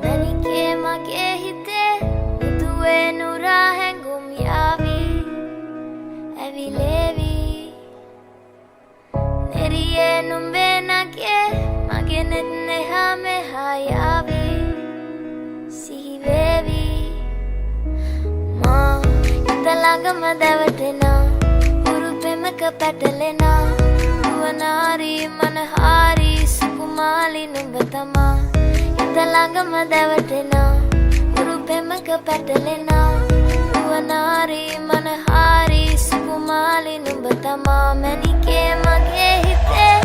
මැනිකේ මගේ හිතේ මුදුවේ නුරා හැඟුම් යාවි ඇවිලේවි නෙරියේ නුඹේ නගේ මගේ නෙත් නෙහා මෙහා යාවි සිහිවේවි මා හිත ළඟම දැවටෙනා උරු පෙමක පැටලෙනා නුවනාරි මනහාරි සුකුමාලි නුඹ තමා හිත ළඟම දැවටෙනා උරු පෙමක පැටලෙනා නුවනාරි මනහාරි සුකුමාලි නුඹ තමා මැනිකේ මගේ හිතේ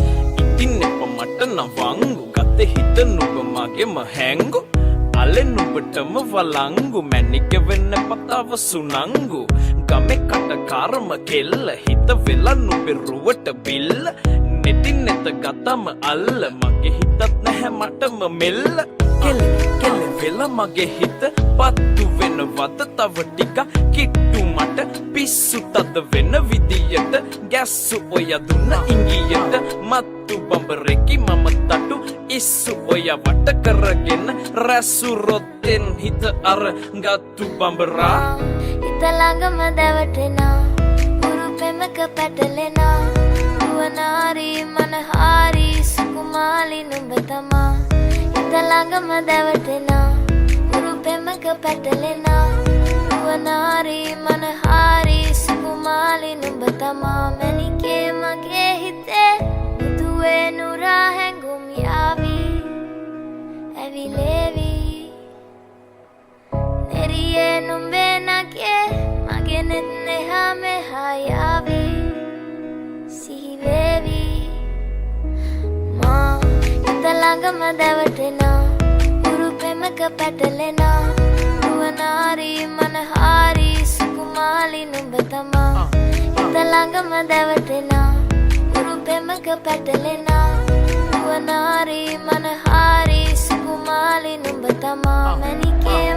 ඉතින් එප මට නවංගු ගත හිත නුඹ මගේම හැංගු අලෙන් නුඹටම වලංගු මැනික වෙන්න පතාව සුනංගු ගමේ කටකාරම කෙල්ල හිත වෙලා නුඹේ රුවට බිල්ල නෙතින් නෙත ගතම අල්ල මගේ හිතත් නැහැ මටම මෙල්ල කෙල වෙලා මගේ හිත පත්තු වෙනවද තව ටික කිට්ටු මට පිස්සු තද වෙන විදියට ගැස්සු ඔය දුන්න ඉංගියට මත්තු බඹරෙකි මම තටු ඉස්සු ඔය වට කරගෙන රැසු රොත්තෙන් හිත අර ගත්තු බඹරා හිත ළඟම දැවටෙනා උරු පෙමක පැටලෙනා නුවනාරි මනහාරි සුකුමාලි නුඹ තමා හිත ළඟම දැවටෙනා උරු පෙමක පැටලෙනා නුවනාරි මනහාරි සුකුමාලි නුඹ තමා මැනිකේ මගේ හිතේ මුදුවේ නුරා හැඟුම් යාවි ඇවිලේවි නෙරියේ නුඹේ නගේ මගේ නෙත් නෙහා මෙහා යාවි සිහිවේවි මා හිත ළඟම දැවටෙනා උරු පෙමක පැටලෙනා නුවනාරි මනහාරි සුකුමාලි නුඹ තමා හිත ළඟම දැවටෙනා උරු පෙමක පැටලෙනා නුවනාරි මනහාරි සුකුමාලි නුඹ තමා මැනිකේ